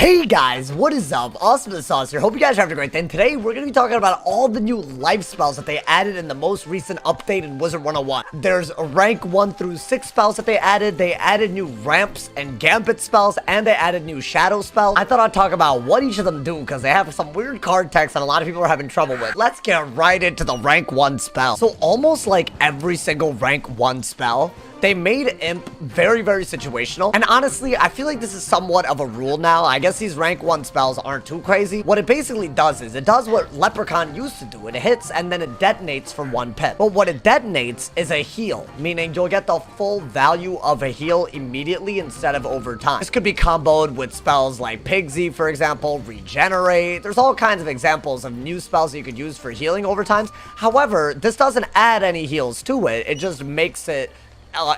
Hey guys, what is up? AwesomeTheSauce here. Hope you guys are having a great day. And today we're going to be talking about all the new life spells that they added in the most recent update in Wizard101. There's rank 1 through 6 spells that they added. They added new ramps and gambit spells, and they added new shadow spells. I thought I'd talk about what each of them do because they have some weird card text that a lot of people are having trouble with. Let's get right into the rank 1 spell. So almost like every single rank 1 spell, they made Imp very, very situational. And honestly, I feel like this is somewhat of a rule now. I guess these rank 1 spells aren't too crazy. What it basically does is it does what Leprechaun used to do. It hits and then it detonates for 1 pip. But what it detonates is a heal, meaning you'll get the full value of a heal immediately instead of over time. This could be comboed with spells like Pigsy, for example, Regenerate. There's all kinds of examples of new spells that you could use for healing over times. However, this doesn't add any heals to it. It just makes it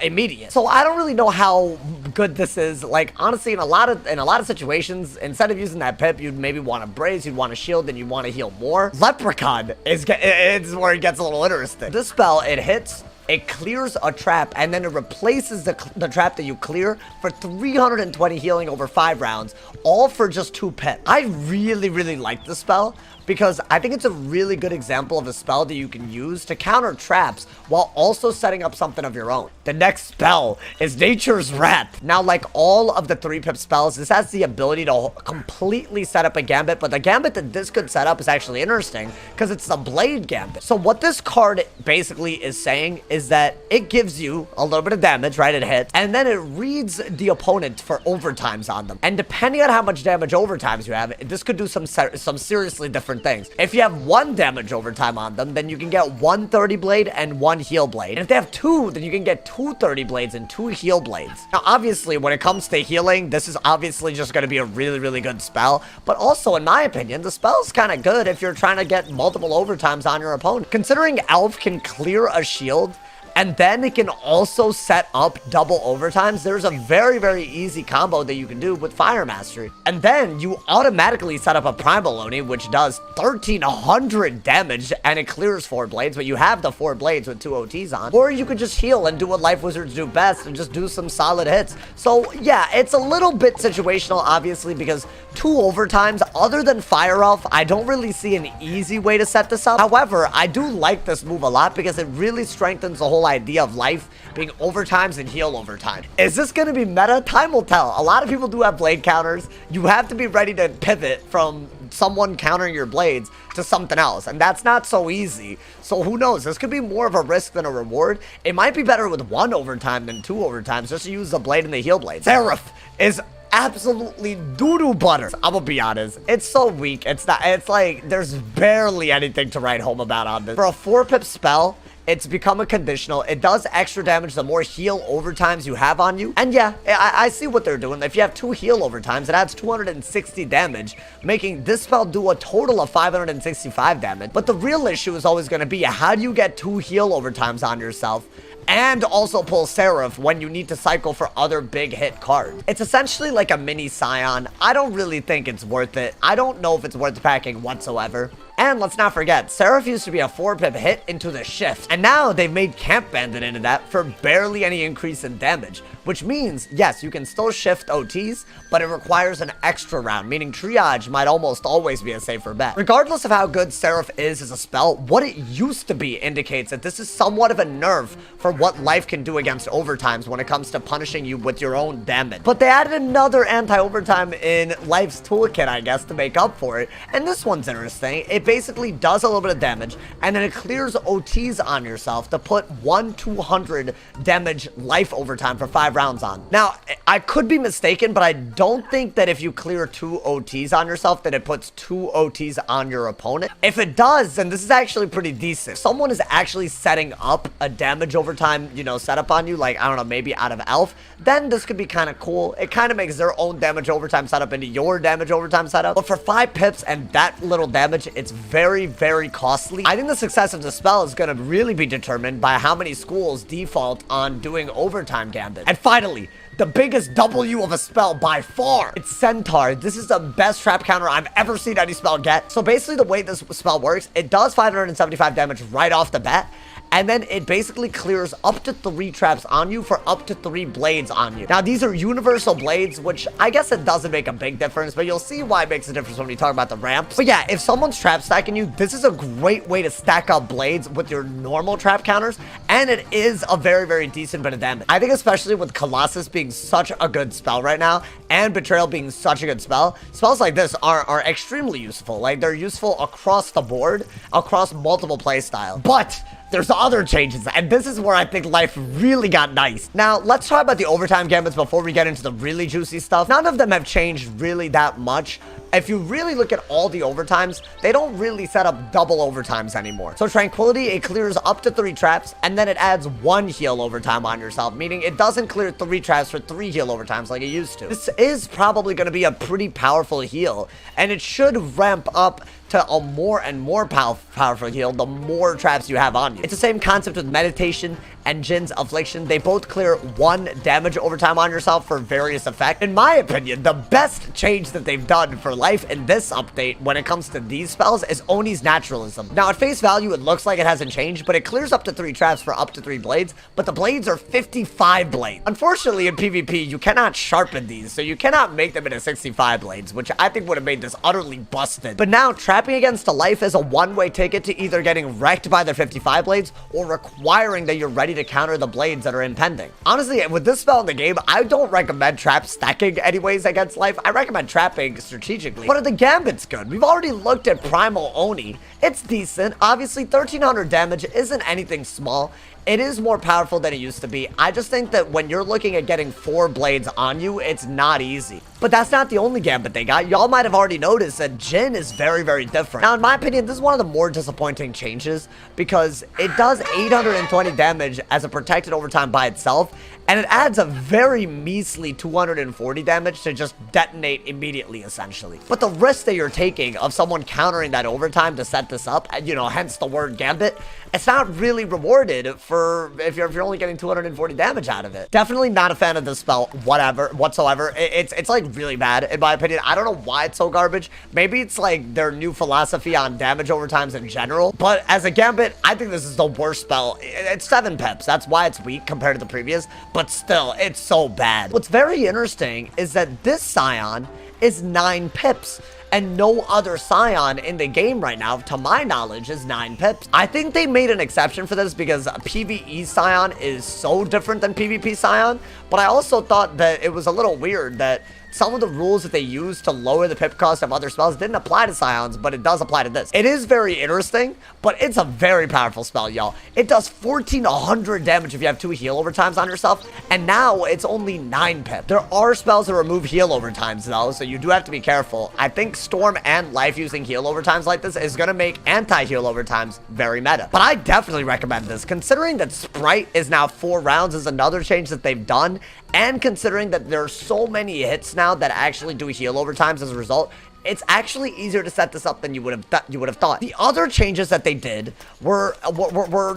immediate. So I don't really know how good this is. Like, honestly, in a lot of situations, instead of using that pip, you'd maybe want to brace, you'd want to shield, and you'd want to heal more. Leprechaun is where it gets a little interesting. This spell, it hits, it clears a trap, and then it replaces the trap that you clear for 320 healing over 5 rounds, all for just 2 pip. I really, really like this spell because I think it's a really good example of a spell that you can use to counter traps while also setting up something of your own. The next spell is Nature's Wrath. Now, like all of the 3-pip spells, this has the ability to completely set up a gambit, but the gambit that this could set up is actually interesting because it's the Blade Gambit. So what this card basically is saying is that it gives you a little bit of damage, right? It hits, and then it reads the opponent for overtimes on them. And depending on how much damage overtimes you have, this could do some seriously different things. If you have 1 damage overtime on them, then you can get 1 30 blade and 1 heal blade. And if they have 2, then you can get 2 30 blades and 2 heal blades. Now, obviously, when it comes to healing, this is obviously just going to be a really, really good spell. But also, in my opinion, the spell is kind of good if you're trying to get multiple overtimes on your opponent. Considering Elf can clear a shield, and then it can also set up double overtimes, there's a very, very easy combo that you can do with Fire Mastery. And then you automatically set up a Primal Oni, which does 1300 damage, and it clears 4 blades, but you have the 4 blades with 2 OTs on. Or you could just heal and do what Life Wizards do best and just do some solid hits. So yeah, it's a little bit situational, obviously, because 2 overtimes, other than Fire Elf, I don't really see an easy way to set this up. However, I do like this move a lot because it really strengthens the whole idea of life being overtimes and heal overtime. Is this going to be meta? Time will tell. A lot of people do have blade counters. You have to be ready to pivot from someone countering your blades to something else, and that's not so easy. So who knows? This could be more of a risk than a reward. It might be better with 1 overtime than 2 overtimes just to use the blade and the heal blade. Seraph is absolutely doo-doo butter. I'm gonna be honest, it's so weak. It's like there's barely anything to write home about on this. For a 4-pip spell, it's become a conditional. It does extra damage the more heal overtimes you have on you. And yeah, I see what they're doing. If you have 2 heal overtimes, it adds 260 damage, making this spell do a total of 565 damage. But the real issue is always going to be, how do you get 2 heal overtimes on yourself and also pull Seraph when you need to cycle for other big hit cards? It's essentially like a mini Scion. I don't really think it's worth it. I don't know if it's worth packing whatsoever. And let's not forget, Seraph used to be a 4-pip hit into the shift, and now they've made Camp Bandit into that for barely any increase in damage, which means, yes, you can still shift OTs, but it requires an extra round, meaning triage might almost always be a safer bet. Regardless of how good Seraph is as a spell, what it used to be indicates that this is somewhat of a nerf for what life can do against overtimes when it comes to punishing you with your own damage. But they added another anti-overtime in Life's toolkit, I guess, to make up for it, and this one's interesting. It basically does a little bit of damage, and then it clears OTs on yourself to put 200 damage life overtime for 5 rounds on. Now, I could be mistaken, but I don't think that if you clear 2 OTs on yourself, that it puts 2 OTs on your opponent. If it does, then this is actually pretty decent. If someone is actually setting up a damage overtime, you know, setup on you, like, I don't know, maybe out of Elf, then this could be kind of cool. It kind of makes their own damage overtime setup into your damage overtime setup. But for 5 pips and that little damage, it's very, very costly. I think the success of the spell is going to really be determined by how many schools default on doing overtime gambit. And finally, the biggest W of a spell by far, it's Centaur. This is the best trap counter I've ever seen any spell get. So basically the way this spell works, it does 575 damage right off the bat, and then it basically clears up to 3 traps on you for up to 3 blades on you. Now, these are universal blades, which I guess it doesn't make a big difference, but you'll see why it makes a difference when we talk about the ramps. But yeah, if someone's trap stacking you, this is a great way to stack up blades with your normal trap counters, and it is a very, very decent bit of damage. I think especially with Colossus being such a good spell right now, and Betrayal being such a good spell, spells like this are extremely useful. Like, they're useful across the board, across multiple playstyles. But there's other changes, and this is where I think life really got nice. Now, let's talk about the overtime gambits before we get into the really juicy stuff. None of them have changed really that much. If you really look at all the overtimes, they don't really set up double overtimes anymore. So Tranquility, it clears up to 3 traps, and then it adds 1 heal overtime on yourself, meaning it doesn't clear 3 traps for 3 heal overtimes like it used to. This is probably going to be a pretty powerful heal, and it should ramp up to a more and more powerful heal the more traps you have on you. It's the same concept with Meditation and Jin's Affliction. They both clear 1 damage overtime on yourself for various effects. In my opinion, the best change that they've done for life in this update when it comes to these spells is Oni's Naturalism. Now, at face value, it looks like it hasn't changed, but it clears up to 3 traps for up to 3 blades, but the blades are 55 blades. Unfortunately, in PvP, you cannot sharpen these, so you cannot make them into 65 blades, which I think would have made this utterly busted. But now, trapping against a life is a one-way ticket to either getting wrecked by the 55 blades or requiring that you're ready to counter the blades that are impending. Honestly, with this spell in the game, I don't recommend trap stacking anyways against life. I recommend trapping strategically. But are the gambits good? We've already looked at Primal Oni. It's decent. Obviously, 1300 damage isn't anything small. It is more powerful than it used to be. I just think that when you're looking at getting 4 blades on you, it's not easy. But that's not the only gambit they got. Y'all might have already noticed that Jin is very, very different. Now, in my opinion, this is one of the more disappointing changes because it does 820 damage as a protected overtime by itself, and it adds a very measly 240 damage to just detonate immediately, essentially. But the risk that you're taking of someone countering that overtime to set this up, and, you know, hence the word gambit, it's not really rewarded for if you're only getting 240 damage out of it. Definitely not a fan of this spell whatsoever. It's like really bad in my opinion. I don't know why it's so garbage. Maybe it's like their new philosophy on damage overtimes in general, but as a gambit, I think this is the worst spell. It's 7 pips. That's why it's weak compared to the previous, but still, it's so bad. What's very interesting is that this Scion is 9 pips. And no other Scion in the game right now, to my knowledge, is 9 pips. I think they made an exception for this because PvE Scion is so different than PvP Scion, but I also thought that it was a little weird that some of the rules that they use to lower the pip cost of other spells didn't apply to Scions, but it does apply to this. It is very interesting, but it's a very powerful spell, y'all. It does 1400 damage if you have 2 heal overtimes on yourself, and now it's only 9 pip. There are spells that remove heal overtimes, though, so you do have to be careful. I think Storm and Life using heal overtimes like this is going to make anti-heal overtimes very meta. But I definitely recommend this, considering that Sprite is now 4 rounds is another change that they've done, and considering that there are so many hits now that actually do heal overtimes as a result, it's actually easier to set this up than you would have thought. The other changes that they did were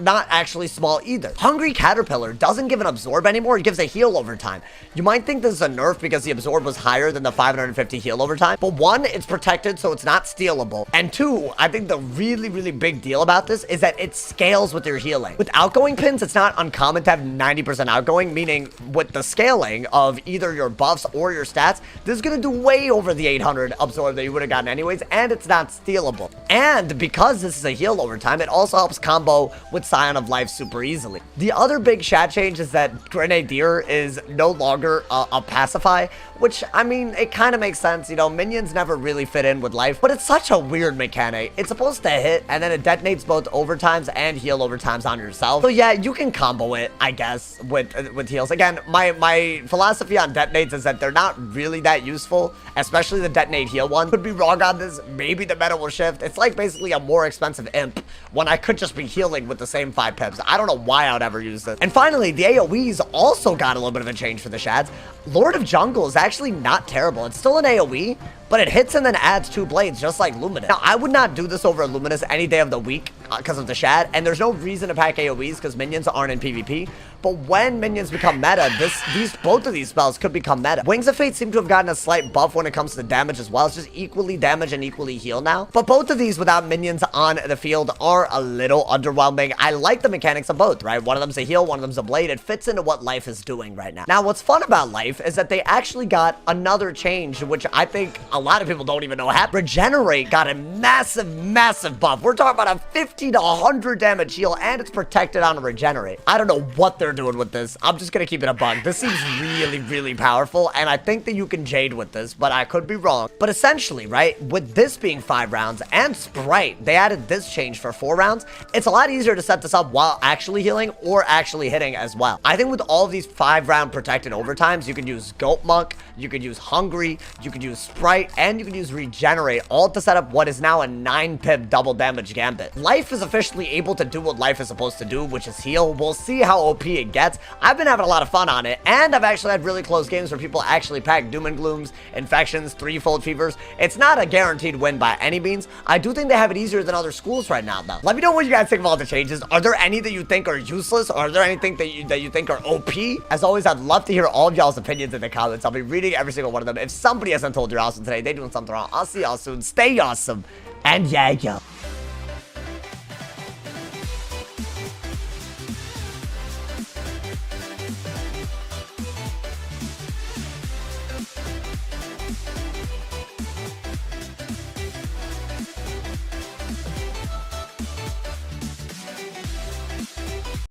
not actually small either. Hungry Caterpillar doesn't give an absorb anymore, it gives a heal overtime. You might think this is a nerf because the absorb was higher than the 550 heal overtime, but 1, it's protected so it's not stealable, and 2, I think the really big deal about this is that it scales with your healing. With outgoing pins, it's not uncommon to have 90% outgoing, meaning with the scaling of either your buffs or your stats, this is gonna do way over the 800 absorb that you would have gotten anyways, and it's not stealable. And because this is a heal overtime, it also helps combo with Scion of Life super easily. The other big stat change is that Grenadier is no longer a pacify, which, I mean, it kind of makes sense. You know, minions never really fit in with life, but it's such a weird mechanic. It's supposed to hit, and then it detonates both overtimes and heal overtimes on yourself. So yeah, you can combo it, I guess, with heals. Again, my philosophy on detonates is that they're not really that useful, especially the detonate heal one. Could be wrong on this. Maybe the meta will shift. It's like basically a more expensive imp when I could just be healing with the same 5 pips. I don't know why I would ever use this. And finally, the AoEs also got a little bit of a change for the shads. Lord of Jungle is actually not terrible. It's still an AoE, but it hits and then adds 2 blades, just like Luminous. Now, I would not do this over Luminous any day of the week because of the shad, and there's no reason to pack AoEs because minions aren't in PvP, But when minions become meta, both of these spells could become meta. Wings of Fate seem to have gotten a slight buff when it comes to damage as well. It's just equally damage and equally heal now. But both of these without minions on the field are a little underwhelming. I like the mechanics of both, right? One of them's a heal, one of them's a blade. It fits into what Life is doing right now. Now, what's fun about Life is that they actually got another change, which I think a lot of people don't even know happened. Regenerate got a massive buff. We're talking about a 50 to 100 damage heal, and it's protected on a Regenerate. I don't know what they're doing with this. I'm just gonna keep it a bug. This seems really powerful, and I think that you can Jade with this, but I could be wrong. But essentially, right, with this being 5 rounds and Sprite, they added this change for 4 rounds. It's a lot easier to set this up while actually healing or actually hitting as well. I think with all of these 5-round protected overtimes, you can use Goat Monk, you could use Hungry, you could use Sprite, and you can use Regenerate, all to set up what is now a 9-pip double damage gambit. Life is officially able to do what Life is supposed to do, which is heal. We'll see how OP it gets. I've been having a lot of fun on it, and I've actually had really close games where people actually pack Doom and Glooms, Infections, Threefold Fevers. It's not a guaranteed win by any means. I do think they have it easier than other schools right now, though. Let me know what you guys think of all the changes. Are there any that you think are useless, or are there anything that you think are OP? As always, I'd love to hear all of y'all's opinions in the comments. I'll be reading every single one of them. If somebody hasn't told you you're awesome today, they're doing something wrong. I'll see y'all soon. Stay awesome, and yeah, yo.